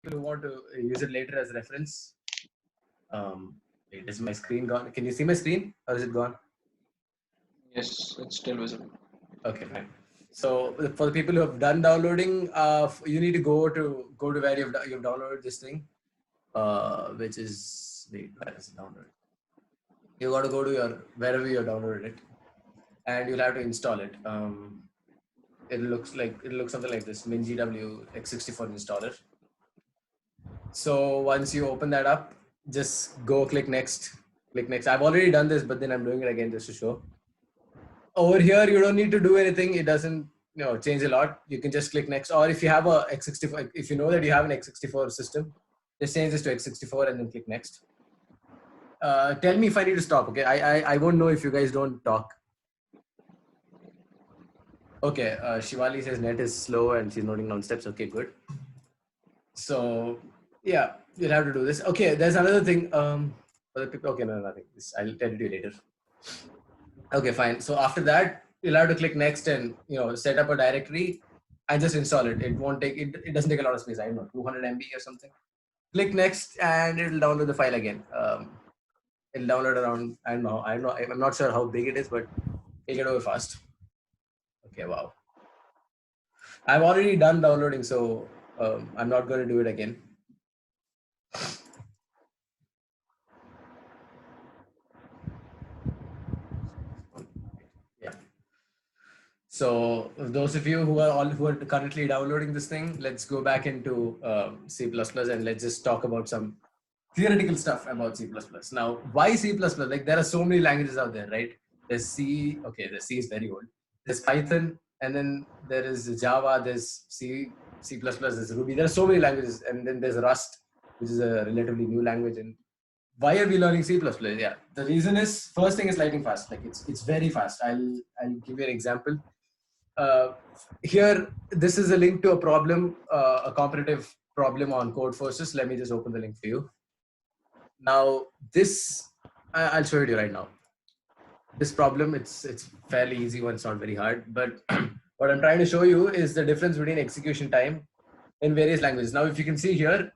who want to use it later as reference. Wait, is my screen gone? Can you see my screen or is it gone? Yes, it's still visible. Okay, fine. So for the people who have done downloading, you need to go to where you've downloaded this thing, which is, wait, where is it downloaded? You got to go to your wherever you downloaded it, and you'll have to install it. It looks something like this: MinGW x64 installer. So once you open that up, just go click next. Click next. I've already done this, but then I'm doing it again just to show. Over here, you don't need to do anything. It doesn't change a lot. You can just click next. Or if you have a x64, if you know that you have an x64 system, just change this to x64 and then click next. Tell me if I need to stop. Okay, I won't know if you guys don't talk. Okay, Shivali says net is slow and she's noting down steps. Okay, good. So yeah, you'll have to do this. Okay, there's another thing. Okay, no, nothing. I'll tell you later. Okay, fine. So after that, you'll have to click next and set up a directory and just install it. It won't take it doesn't take a lot of space. I don't know, 200 MB or something. Click next and it'll download the file again. It'll download around, I don't know, I'm not sure how big it is, but it'll get over fast. Okay, wow. I've already done downloading, so I'm not going to do it again. Yeah. So those of you who are currently downloading this thing, let's go back into C++ and let's just talk about some theoretical stuff about C++. Now, why C++? Like, there are so many languages out there, right? There's C. Okay, the C is very old. There's Python, and then there is Java. There's C++. There's Ruby. There are so many languages, and then there's Rust, which is a relatively new language. And why are we learning C++? Yeah, the reason is, first thing is lightning fast. Like, it's very fast. I'll give you an example. Here, this is a link to a problem, a competitive problem on Codeforces. Let me just open the link for you. Now, this, I'll show it to you right now. This problem, it's fairly easy one, it's not very hard. But what I'm trying to show you is the difference between execution time in various languages. Now, if you can see here,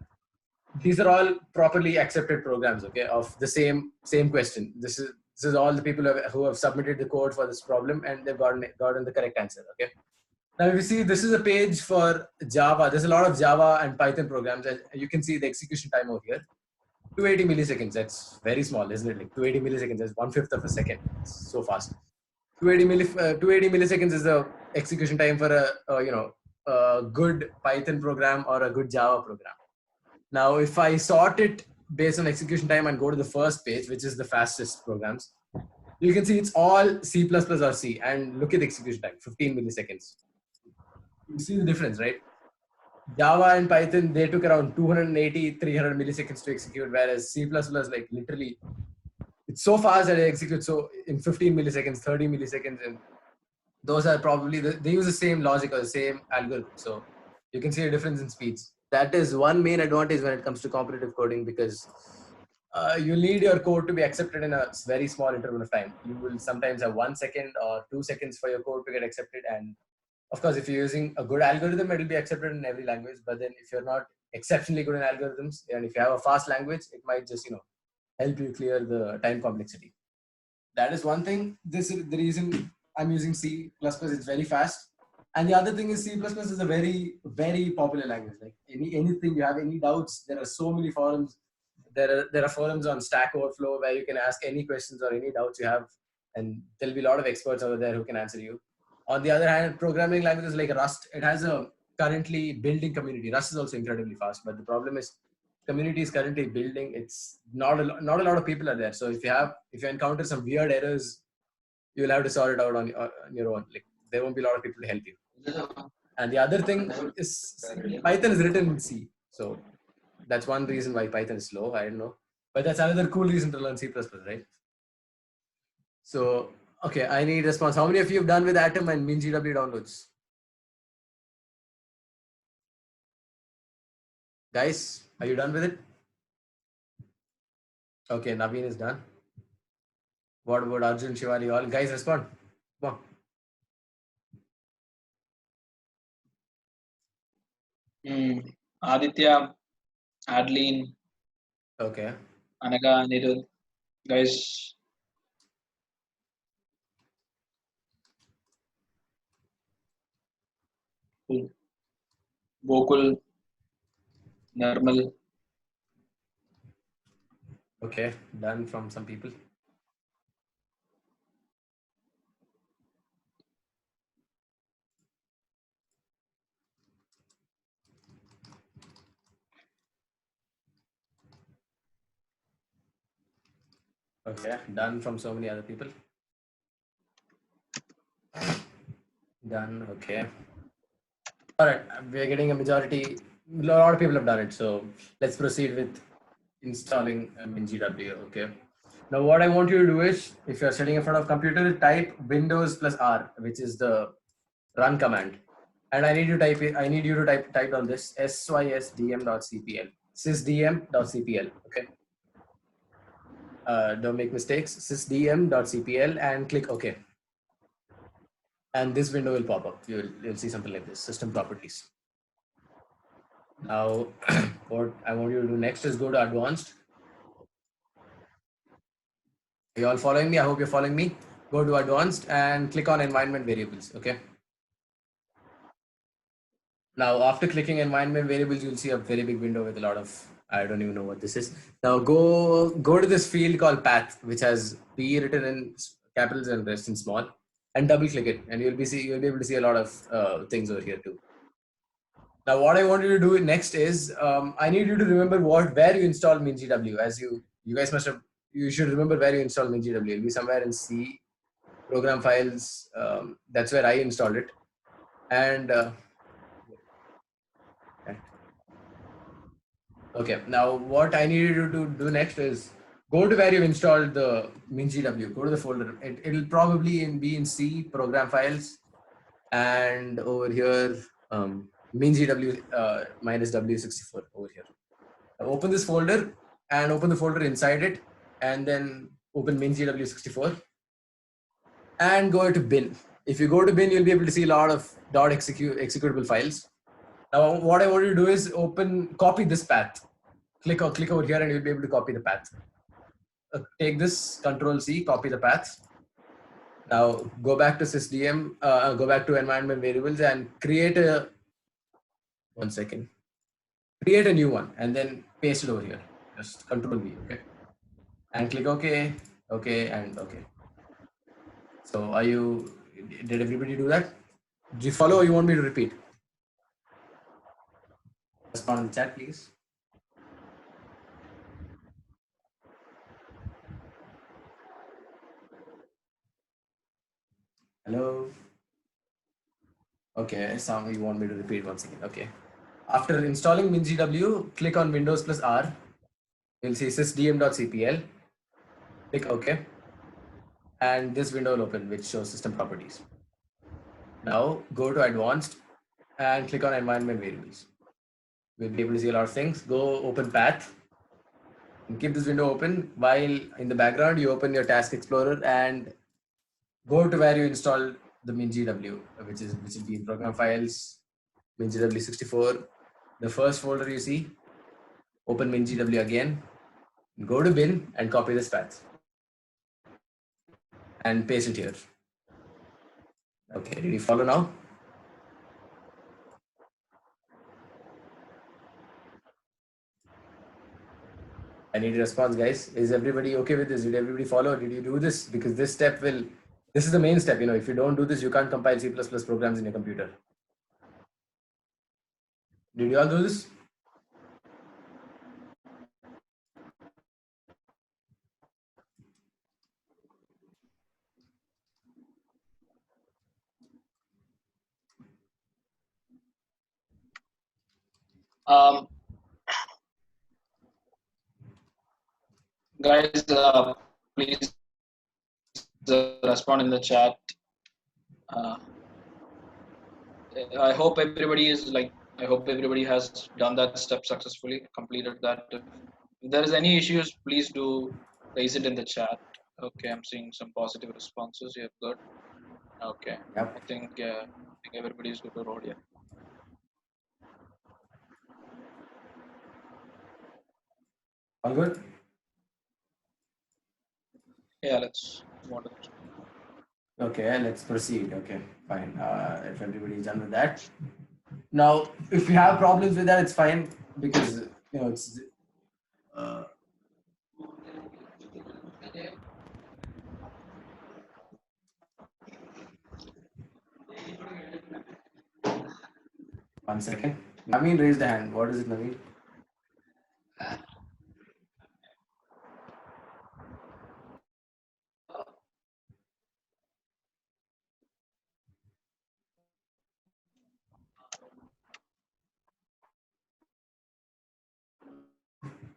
these are all properly accepted programs, okay, of the same question. This is all the people who have submitted the code for this problem, and they've gotten the correct answer, okay. Now, if you see, this is a page for Java. There's a lot of Java and Python programs, and you can see the execution time over here. 280 milliseconds, that's very small, isn't it? Like 280 milliseconds is 1/5 of a second. It's so fast. 280 milliseconds is the execution time for a good Python program or a good Java program. Now, if I sort it based on execution time and go to the first page, which is the fastest programs, you can see it's all C++ or C. And look at the execution time, 15 milliseconds. You see the difference, right? Java and Python, they took around 280, 300 milliseconds to execute, whereas C++, like, literally, it's so fast that it executes so in 15 milliseconds, 30 milliseconds, and those are probably, they use the same logic or the same algorithm. So you can see a difference in speeds. That is one main advantage when it comes to competitive coding, because you need your code to be accepted in a very small interval of time. You will sometimes have 1 second or 2 seconds for your code to get accepted, and of course, if you're using a good algorithm, it will be accepted in every language. But then if you're not exceptionally good in algorithms, and if you have a fast language, it might just, help you clear the time complexity. That is one thing. This is the reason I'm using C++. It's very fast. And the other thing is, C++ is a very, very popular language. Like, anything you have any doubts, there are so many forums. There are forums on Stack Overflow where you can ask any questions or any doubts you have, and there'll be a lot of experts over there who can answer you. On the other hand, programming languages like Rust, it has a currently building community. Rust is also incredibly fast, but the problem is, community is currently building. It's not a lot of people are there. So if you encounter some weird errors, you'll have to sort it out on your own. Like, there won't be a lot of people to help you. And the other thing is, Python is written in C. So that's one reason why Python is slow. I don't know. But that's another cool reason to learn C++, right? So, okay, I need response. How many of you have done with Atom and MinGW downloads? Guys, are you done with it? Okay, Naveen is done. What about Arjun, Shivari? All guys respond. Come on. Aditya, Adeline, Okay. Anaga, Nirud, guys, cool. Gokul, Nirmal. Okay. Done from some people. Okay. Done from so many other people. Done. Okay. All right. We're getting a majority. A lot of people have done it. So let's proceed with installing MinGW. Okay. Now, what I want you to do is, if you're sitting in front of computer, type Windows plus R, which is the run command. And I need you to type it. I need you to type on this sysdm.cpl. Sysdm.cpl. Okay. Don't make mistakes. Sysdm.cpl and click OK. And this window will pop up. You'll see something like this: system properties. Now, what I want you to do next is go to advanced. Are you all following me? I hope you're following me. Go to advanced and click on environment variables. Okay. Now, after clicking environment variables, you'll see a very big window with a lot of, I don't even know what this is. Now go to this field called path, which has P written in capitals and rest in small, and double click it, and you'll be able to see a lot of things over here too. Now, what I want you to do next is I need you to remember where you install MinGW. As you guys you should remember where you install MinGW. It'll be somewhere in C program files. That's where I installed it, and okay, now what I need you to do next is go to where you've installed the MinGW. Go to the folder. It'll probably be in C program files, and over here MinGW minus W64 over here. Now open this folder and open the folder inside it, and then open MinGW64 and go to bin. If you go to bin, you'll be able to see a lot of executable files. Now, what I want you to do is copy this path. Click over here, and you'll be able to copy the path. Take this, Control C, copy the path. Now, go back to sysdm, go back to environment variables, and create a create a new one, and then paste it over here. Just Control V, okay, and click OK, OK, and OK. So, did everybody do that? Do you follow, or you want me to repeat? Respond in the chat, please. Hello. Okay, so you want me to repeat once again. Okay. After installing MinGW, click on Windows plus R. You'll see sysdm.cpl. Click OK. And this window will open, which shows system properties. Now go to advanced and click on environment variables. We'll be able to see a lot of things. Go open path and keep this window open while in the background you open your task explorer and go to where you installed the MinGW, which will be in program files, MinGW64. The first folder you see, open MinGW again, go to bin and copy this path and paste it here. Okay, did you follow now? I need a response, guys. Is everybody okay with this? Did everybody follow? Did you do this? Because this is the main step. If you don't do this, you can't compile C++ programs in your computer. Did you all do this? Guys, please respond in the chat. I hope everybody has done that step successfully, completed that. If there is any issues, please do raise it in the chat. Okay, I'm seeing some positive responses here. Good. Okay, Yep. I think everybody is good to roll here. All good? Yeah, let's move on to this. Okay, let's proceed. Okay, fine. If everybody's done with that. Now, if you have problems with that, it's fine because it's. Uh, One second. Naveen raised a hand. What is it, Naveen?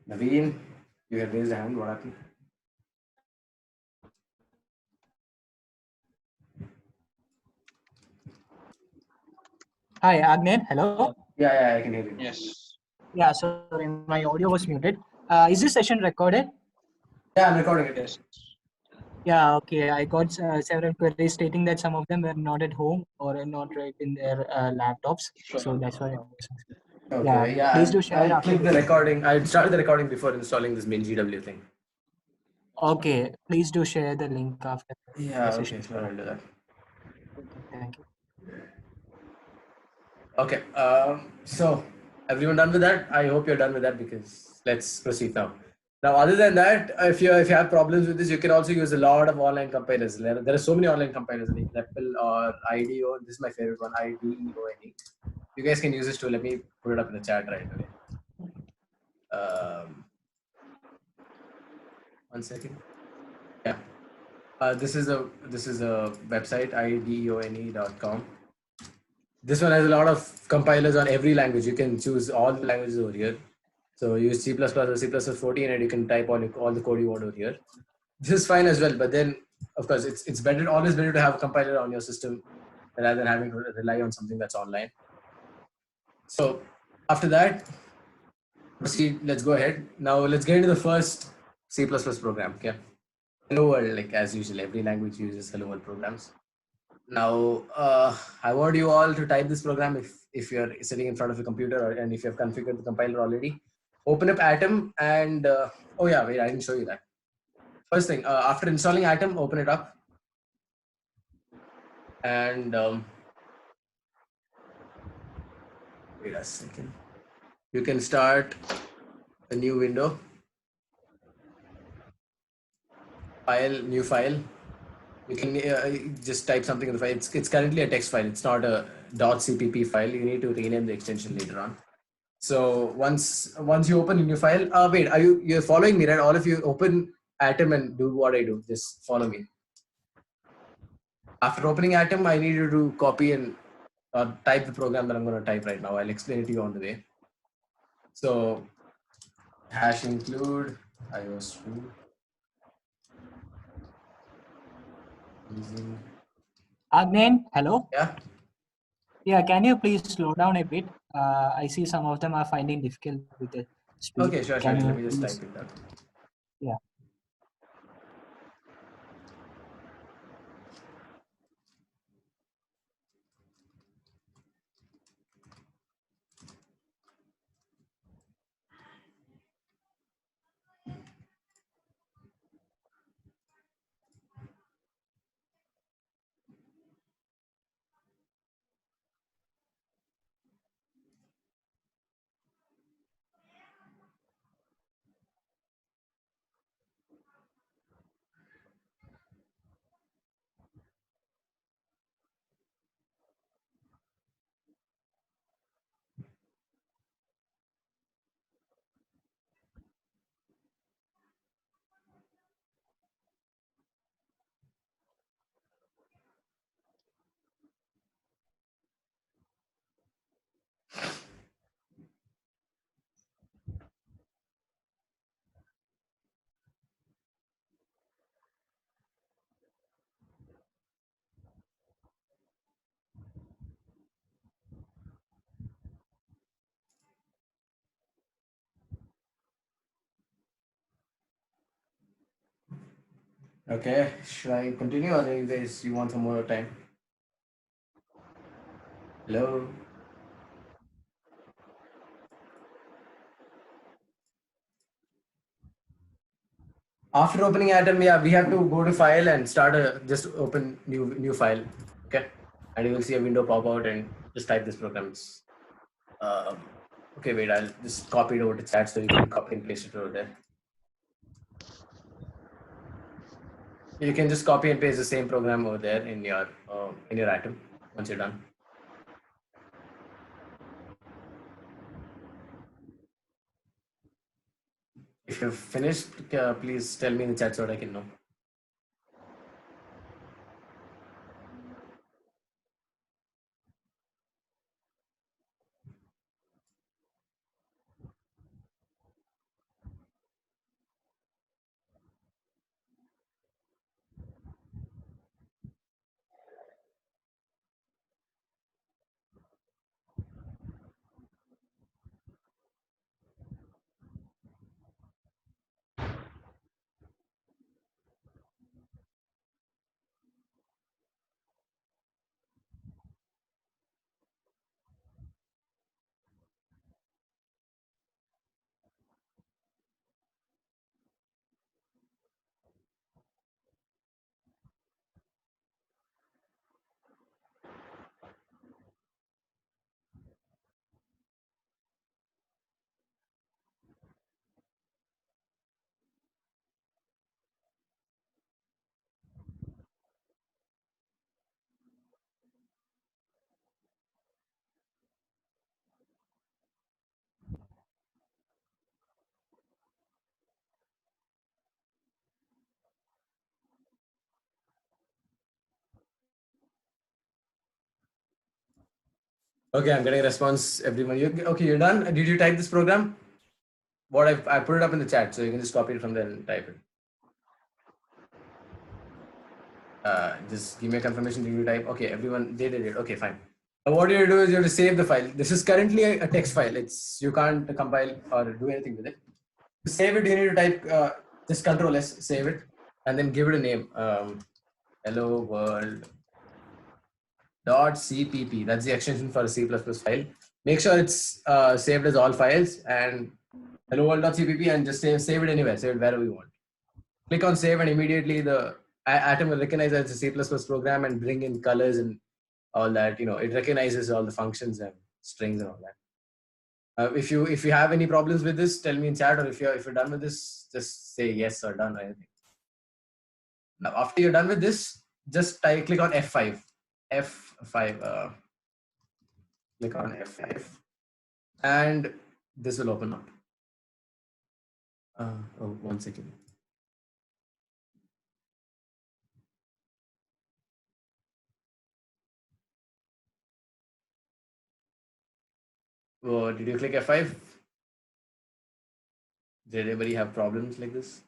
Naveen, you have raised a hand. What happened? Hi, Agnen. Hello. Yeah, I can hear you. Yes. Yeah, sorry, my audio was muted. Is this session recorded? Yeah, I'm recording it. Yes. Yeah, okay. I got several queries stating that some of them were not at home or not right in their laptops. Sure. So that's why I was asking. Okay, Yeah, please do share I after clicked the this. recording. I started the recording before installing this main GW thing. Okay, please do share the link after Yeah, the okay, session. sure, I'll do that. Okay, thank you. Okay, so everyone done with that? I hope you're done with that because let's proceed now. Now, other than that, if you have problems with this, you can also use a lot of online compilers. There are so many online compilers like REPL or IDEO. This is my favorite one, IDEONE. You guys can use this too. Let me put it up in the chat right away. One second. Yeah. This is a website, ideone.com. This one has a lot of compilers on every language. You can choose all the languages over here. So use C++ or C++14 and you can type all the code you want over here. This is fine as well, but then of course it's better, always better to have a compiler on your system rather than having to rely on something that's online. So after that, proceed. Let's go ahead. Now let's get into the first C++ program. Okay. Hello world, like as usual, every language uses hello world programs. Now, I want you all to type this program if you're sitting in front of a computer and if you have configured the compiler already. Open up Atom and oh yeah, wait, I didn't show you that. First thing, after installing Atom, open it up and wait a second. You can start a new window, new file. You can just type something in the file. It's currently a text file. It's not a .cpp file. You need to rename the extension later on. So once you open a new file, wait, you're following me, right? All of you open Atom and do what I do. Just follow me. After opening Atom, I need you to copy and type the program that I'm going to type right now. I'll explain it to you on the way. So hash include iOS2 using Agnen, hello. yeah. Yeah, can you please slow down a bit? I see some of them are finding difficult with the speed. Okay, sure. Can Let you me just please? type it down. Yeah. Okay, should I continue or you want some more time? Hello. After opening Atom, yeah, we have to go to file and start just open new file. Okay, and you will see a window pop out and just type this program. Um, okay, wait, I'll just copy it over to chat so you can copy and paste it over there. You can just copy and paste the same program over there in your Atom once you're done. If you've finished, please tell me in the chat so that I can know. Okay, I'm getting a response, everyone. Okay, you're done? Did you type this program? What I put it up in the chat, so you can just copy it from there and type it. Just give me a confirmation. Did you type? Okay, everyone, they did it. Okay, fine. Now what you do is you have to save the file. This is currently a text file. You can't compile or do anything with it. To save it, you need to type just Control S, save it, and then give it a name. Hello world .cpp. That's the extension for a C++ file. Make sure it's saved as all files and hello world.cpp, and just save it anywhere. Save it wherever you want. Click on save, and immediately the Atom will recognize that it's a C++ program and bring in colors and all that. It recognizes all the functions and strings and all that. If you have any problems with this, tell me in chat, or if you're done with this, just say yes or done or anything. Now, after you're done with this, just click on F5. F5. Click on F5, and this will open up. Oh, 1 second. Oh, did you click F5? Did anybody have problems like this?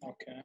Okay.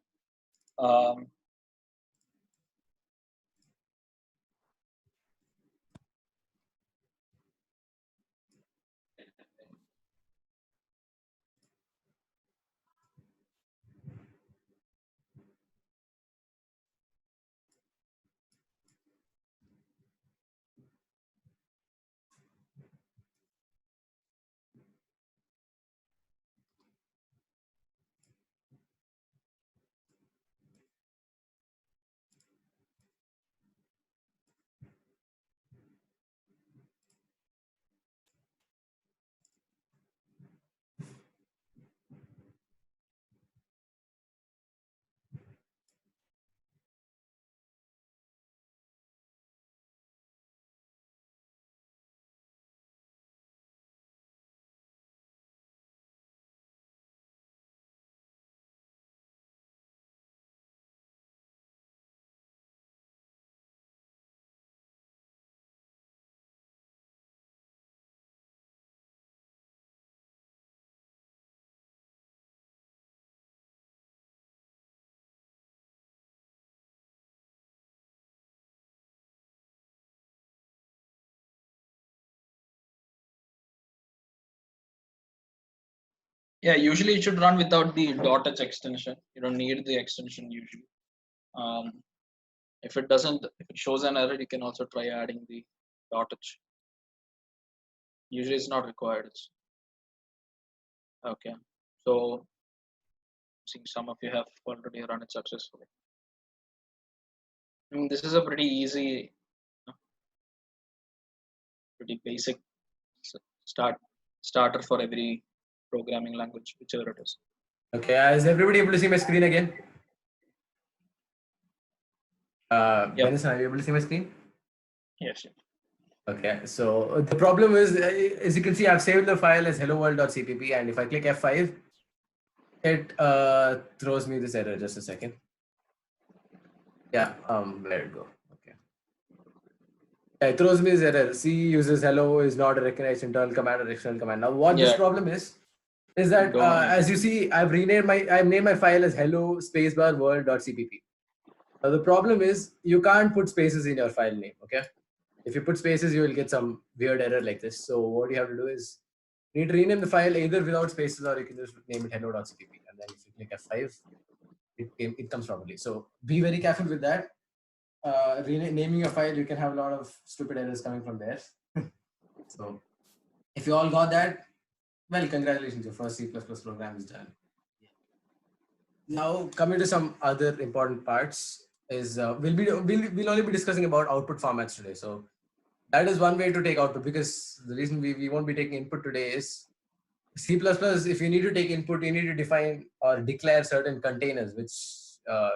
Yeah, usually it should run without the .h extension. You don't need the extension usually. Um, if it doesn't, if it shows an error, you can also try adding the .h. Usually it's not required. Okay. So seeing some of you have already run it successfully. I mean, this is a pretty easy, pretty basic starter for every programming language, whichever it is. Okay, is everybody able to see my screen again? Yep. Dennis, are you able to see my screen? Yes. Okay, so the problem is, as you can see, I've saved the file as helloworld.cpp, and if I click F5, it throws me this error. Just a second. Yeah, let it go. Okay. Yeah, it throws me this error. C uses hello is not a recognized internal command or external command. Now, what this problem is that as you see, I've named my file as hello spacebar world.cpp. Now the problem is you can't put spaces in your file name. Okay, if you put spaces, you will get some weird error like this. So what you have to do is you need to rename the file either without spaces, or you can just name it hello.cpp, and then if you click F5, it comes properly. So be very careful with that. Renaming a file, you can have a lot of stupid errors coming from there. So if you all got that, well, congratulations, your first C++ program is done. Now coming to some other important parts is we'll only be discussing about output formats today. So that is one way to take output, because the reason we won't be taking input today is C++. If you need to take input, you need to define or declare certain containers, which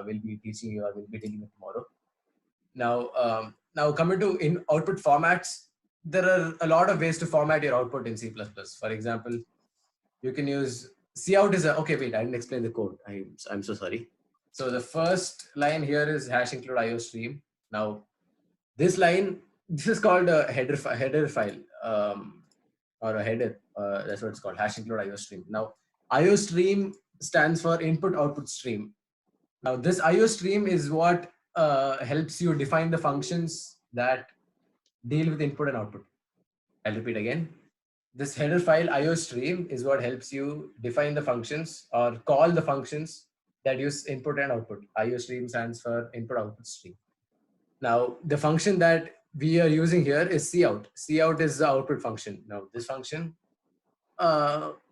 we'll be teaching you or we'll be taking tomorrow. Now coming to output formats, there are a lot of ways to format your output in C++. For example, you can use cout is okay. Wait, I didn't explain the code. I'm so sorry. So the first line here is hash include IO stream. Now this line, this is called a header file or a header. That's what it's called, hash include IO stream. Now IO stream stands for input output stream. Now this IO stream is what helps you define the functions that deal with input and output. I'll repeat again. This header file IO stream is what helps you define the functions or call the functions that use input and output. IO stream stands for input output stream. Now the function that we are using here is cout. Cout is the output function. Now this function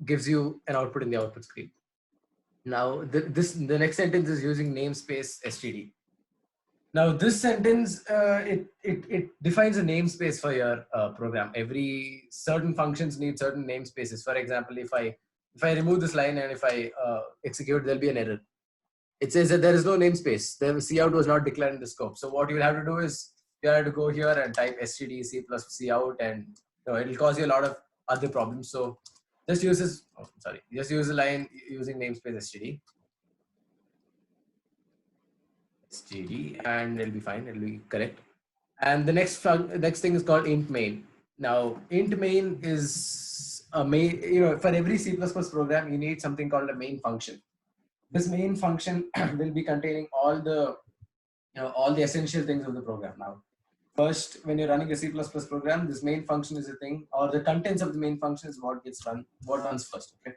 gives you an output in the output screen. Now the next sentence is using namespace std. Now this sentence, it defines a namespace for your program. Every certain functions need certain namespaces. For example, if I remove this line and if I execute, there'll be an error. It says that there is no namespace. The cout was not declared in the scope. So what you will have to do is you have to go here and type std c plus cout, and it'll cause you a lot of other problems. So just use this. Oh, sorry, just use the line using namespace std. And it'll be fine. It'll be correct. And the next thing is called int main. Now int main is a main. For every C++ program, you need something called a main function. This main function will be containing all the essential things of the program. Now, first, when you're running a C++ program, this main function is a thing, or the contents of the main function is what runs first. Okay.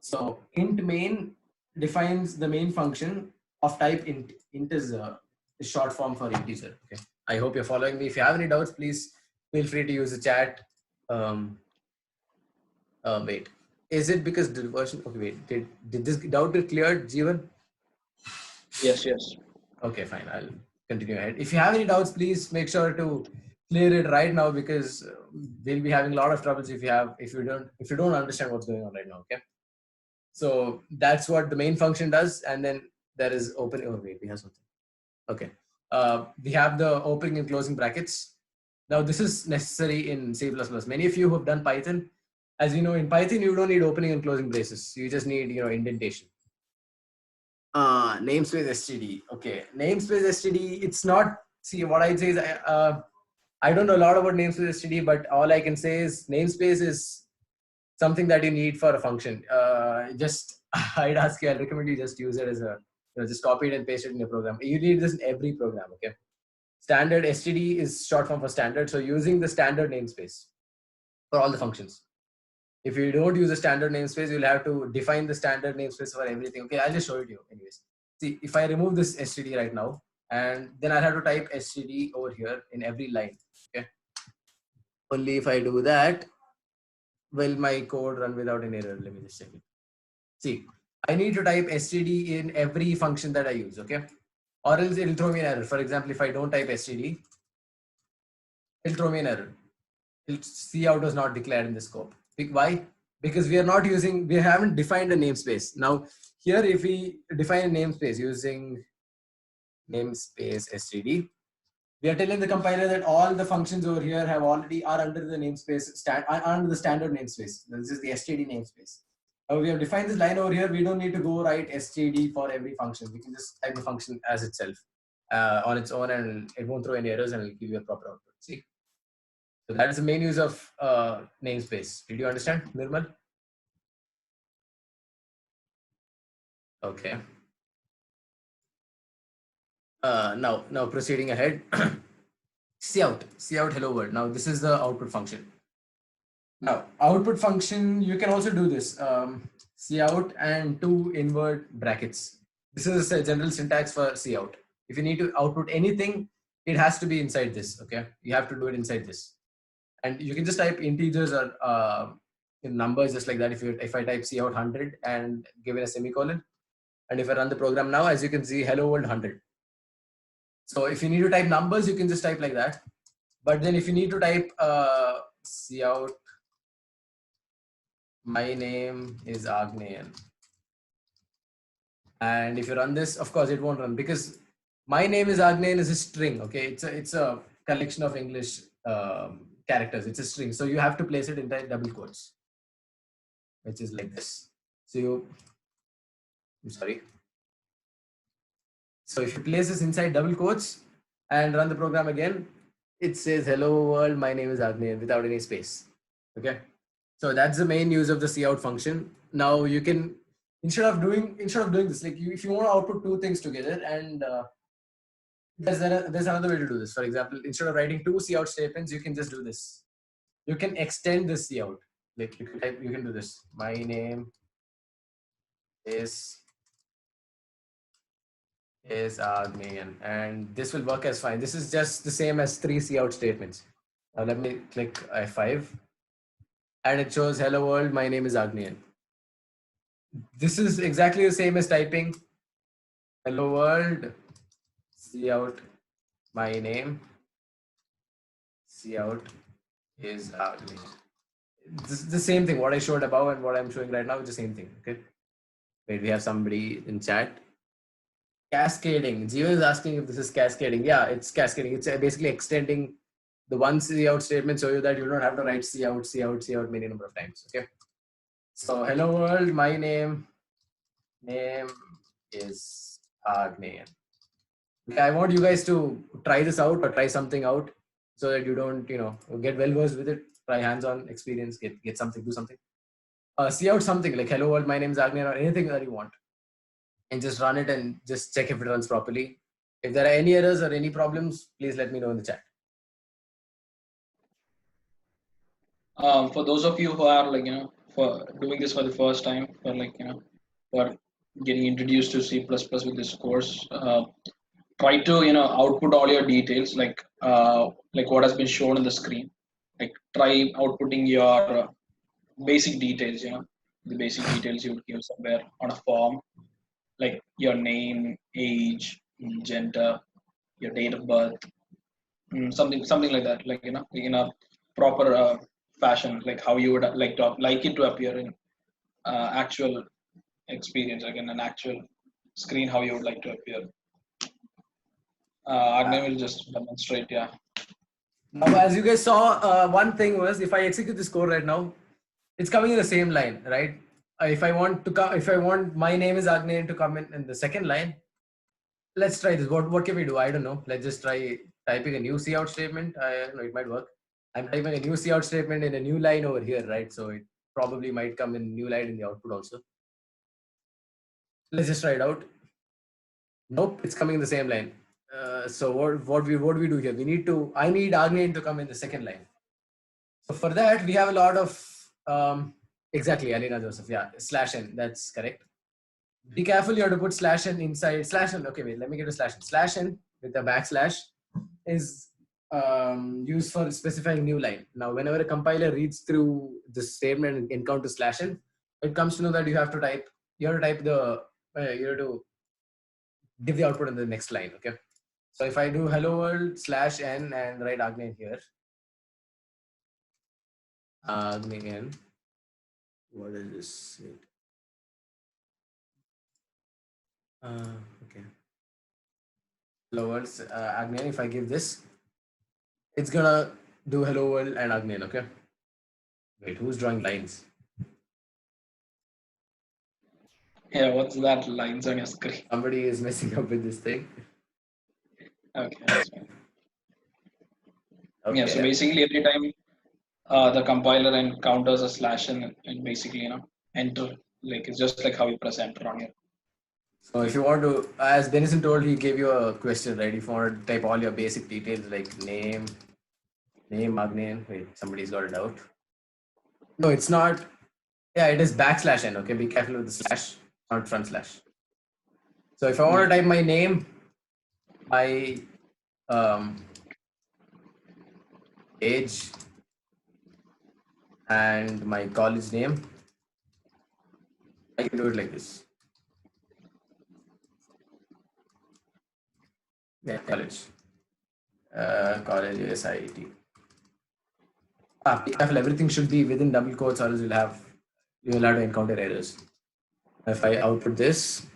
So int main defines the main function of type int. Int is short form for integer. Okay. I hope you're following me. If you have any doubts, please feel free to use the chat. Wait, is it because the version? Okay, wait. Did this doubt get cleared, Jeevan? Yes. Okay, fine. I'll continue ahead. If you have any doubts, please make sure to clear it right now, because we'll be having a lot of troubles if you don't understand what's going on right now. Okay. So that's what the main function does, and then there is open. Oh wait, we have something. Okay, we have the opening and closing brackets. Now this is necessary in C++. Many of you who have done Python, as you know, in Python you don't need opening and closing braces. You just need indentation. Namespace std. Okay, namespace std. It's not. See, what I'd say is I don't know a lot about namespace std, but all I can say is namespace is something that you need for a function. I'd ask you, I'll recommend you just use it as a, just copy it and paste it in your program. You need this in every program, okay? Standard std is short form for standard. So using the standard namespace for all the functions. If you don't use a standard namespace, you'll have to define the standard namespace for everything. Okay, I'll just show it to you anyways. See, if I remove this std right now, and then I'll have to type std over here in every line. Okay, only if I do that will my code run without an error. Let me just check it. See, I need to type std in every function that I use. Okay, or else it'll throw me an error. For example, if I don't type std, it'll throw me an error. Cout was not declared in the scope. Why? Because we are not using, we haven't defined a namespace. Now here, if we define a namespace using namespace std, we are telling the compiler that all the functions over here have already are under the namespace under the standard namespace. This is the std namespace. Now we have defined this line over here. We don't need to go write std for every function. We can just type the function as itself on its own, and it won't throw any errors, and it'll give you a proper output. See. So that is the main use of namespace. Did you understand, Nirmal? Okay. Now proceeding ahead. Cout hello world. Now this is the output function. Now output function, you can also do this. Cout and 2 invert brackets. This is a general syntax for cout. If you need to output anything, it has to be inside this. Okay, you have to do it inside this. And you can just type integers or numbers just like that. If I type cout 100 and give it a semicolon, and if I run the program now, as you can see, hello world 100. So if you need to type numbers, you can just type like that. But then if you need to type cout, my name is Agneyan, and if you run this, of course it won't run, because my name is Agneyan is a string. Okay, it's a collection of English characters. It's a string, so you have to place it inside double quotes, which is like this. So so if you place this inside double quotes and run the program again, it says hello world, my name is Agneyan without any space. Okay, so that's the main use of the cout function. Now you can, instead of doing this, like if you want to output 2 things together, and there's another way to do this. For example, instead of writing 2 cout statements, you can just do this. You can extend this cout. Like you can do this. My name is Agneyan, and this will work as fine. This is just the same as 3 cout statements. Now let me click F5, and it shows hello world, my name is Agneyan. This is exactly the same as typing hello world, cout, my name, cout is Agneyan. This is the same thing. What I showed above and what I'm showing right now is the same thing. Okay. Wait, we have somebody in chat. Cascading. Jeevan is asking if this is cascading. Yeah, it's cascading. It's basically extending the one cout statement so that you don't have to write cout many number of times. Okay. So hello world, my name is Agneyan. Okay, I want you guys to try this out or try something out so that you don't, get well versed with it. Try hands-on experience, get something, do something. Cout something like hello world, my name is Agneyan, or anything that you want, and just run it and just check if it runs properly. If there are any errors or any problems, please let me know in the chat. For those of you who are for doing this for the first time, for getting introduced to C++ with this course, try to output all your details like what has been shown on the screen. Like try outputting your basic details. The basic details you would give somewhere on a form, like your name, age, gender, your date of birth, something like that. Like in a proper fashion, like how you would like it to appear in actual experience, like in an actual screen, how you would like to appear. Agnew will just demonstrate. Yeah. Now, as you guys saw, one thing was if I execute this code right now, it's coming in the same line, right? If I want my name is Agneyan to come in the second line, let's try this. What can we do? I don't know. Let's just try typing a new cout statement. I don't know, it might work. I'm typing a new cout statement in a new line over here, right? So it probably might come in new line in the output also. Let's just try it out. Nope, it's coming in the same line. So what do we do here? I need Agneyan to come in the second line. So for that, we have a lot of Exactly, Alina Joseph. Yeah, /n. That's correct. Be careful. You have to put /n inside /n. Okay, wait. Let me get to /n. /n with a backslash is used for specifying new line. Now, whenever a compiler reads through the statement and encounters /n, it comes to know that you have to type. You have to type the. You have to give the output in the next line. Okay. So if I do hello world /n and write Agni here. Agni, what is this? Okay. Hello world Agni. If I give this, it's gonna do hello world and Agni. Okay. Wait, who's drawing lines? Yeah, what's that lines on your screen? Somebody is messing up with this thing. Okay, that's fine. Okay. Yeah, so basically every time the compiler encounters a /n and basically, enter, like it's just like how you press enter on here. So if you want to, as Denison told, he gave you a question, right? If you want to type all your basic details like name, Agni. Wait, somebody's got it out. No, it's not. Yeah, it is \n. Okay, be careful with the slash, not front slash. So if I want to type my name, my age, and my college name, I can do it like this. Yeah, college. College ASIET. Be careful, everything should be within double quotes, or else you'll have to encounter errors. If I output this,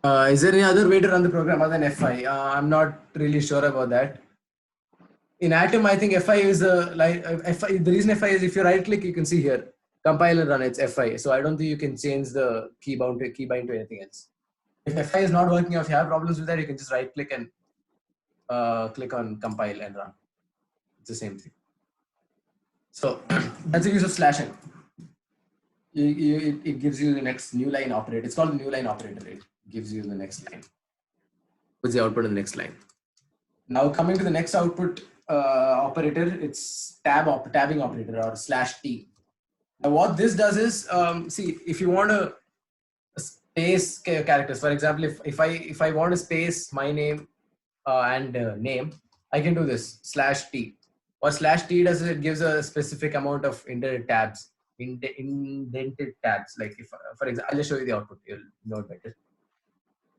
is there any other way to run the program other than FI? I'm not really sure about that. In Atom, I think FI is FI. The reason FI is if you right click, you can see here compile and run. It's FI, so I don't think you can change the keybind to anything else. If FI is not working, or if you have problems with that, you can just right click and click on compile and run. It's the same thing. So that's the use of /n. It gives you the next new line operator. It's called the new line operator. It gives you the next line. What's the output in the next line? Now coming to the next output operator, it's tabbing operator or /t. Now what this does is, see, if you want a space characters, for example, if I want to space my name and name, I can do this /t. What /t does is it gives a specific amount of indented tabs. Like if, for example, I'll just show you the output. You'll know it better.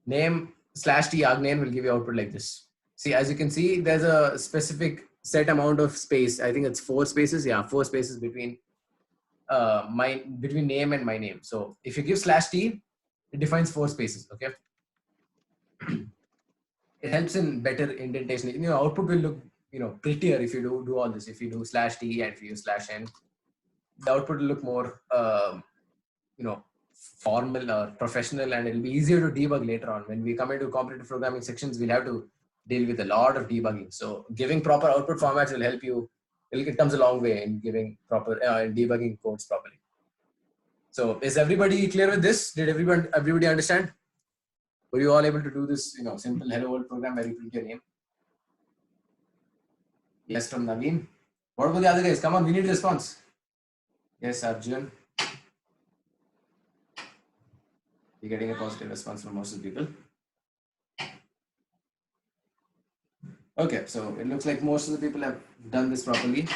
Name /t Agnan will give you output like this. See, as you can see, there's a specific set amount of space. I think it's 4 spaces. Yeah, 4 spaces between between name and my name. So if you give /t, it defines 4 spaces. Okay. It helps in better indentation. Output will look prettier if you do all this. If you do /t and if you use /n, the output will look more formal or professional, and it'll be easier to debug later on. When we come into competitive programming sections, we'll have to deal with a lot of debugging. So giving proper output formats will help you. It comes a long way in giving proper debugging codes properly. So is everybody clear with this? Did everybody understand? Were you all able to do this simple hello world program where you print your name? Yes, from Naveen. What about the other guys? Come on, we need a response. Yes, Arjun. You're getting a positive response from most of the people. Okay, so it looks like most of the people have done this properly.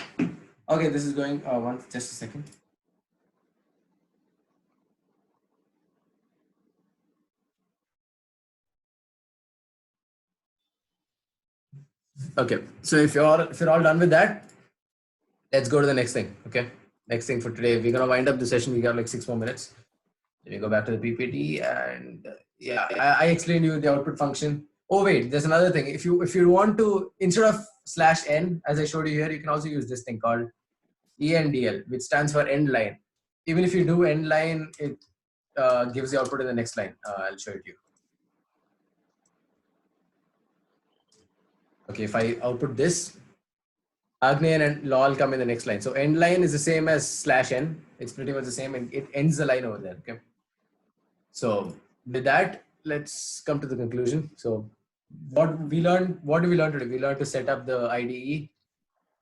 Okay, this is going just a second. Okay, so if you're all done with that, let's go to the next thing. Okay, next thing for today, we're gonna wind up the session. We got like 6 more minutes. Let me go back to the PPT, and yeah, I explained you the output function. Oh wait, there's another thing. If you want to, instead of /n as I showed you here, you can also use this thing called ENDL, which stands for end line. Even if you do end line, it gives the output in the next line. I'll show it to you. Okay, if I output this, Agnan and lol come in the next line. So end line is the same as /n. It's pretty much the same, and it ends the line over there. Okay. So with that, let's come to the conclusion. So what did we learn today? We learned to set up the IDE,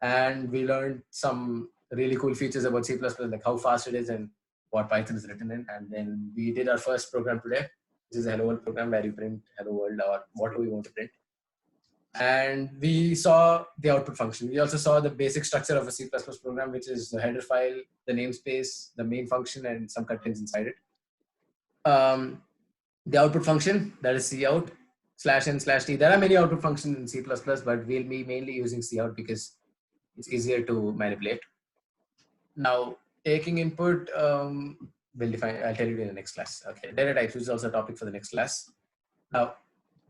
and we learned some really cool features about C++, like how fast it is and what Python is written in. And then we did our first program today, which is a hello world program where you print hello world or what do we want to print. And we saw the output function. We also saw the basic structure of a C++ program, which is the header file, the namespace, the main function, and some contains inside it. The output function, that is cout /n/t. There are many output functions in C++, but we'll be mainly using cout because it's easier to manipulate. Now, taking input, we'll define, I'll tell you in the next class. Okay, data types, which is also a topic for the next class. Now,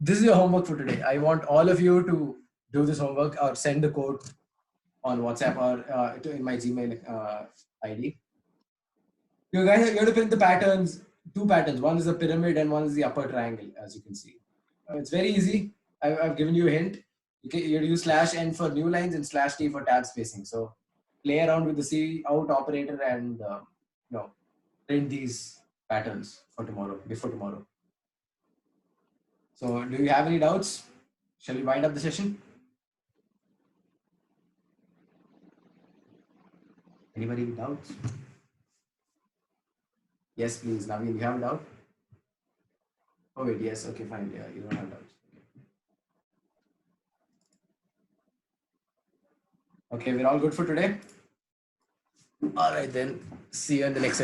this is your homework for today. I want all of you to do this homework or send the code on WhatsApp or in my Gmail ID. You guys, you have to print the patterns, two patterns. One is a pyramid and one is the upper triangle, as you can see. It's very easy. I've given you a hint. You use /n for new lines and /t for tab spacing. So play around with the cout operator and print these patterns for tomorrow, before tomorrow. So do you have any doubts? Shall we wind up the session? Anybody with doubts? Yes, please. Naveen, you have a doubt? Oh wait, yes. Okay, fine. Yeah, you don't have doubts. Okay, we're all good for today. All right, then. See you in the next session.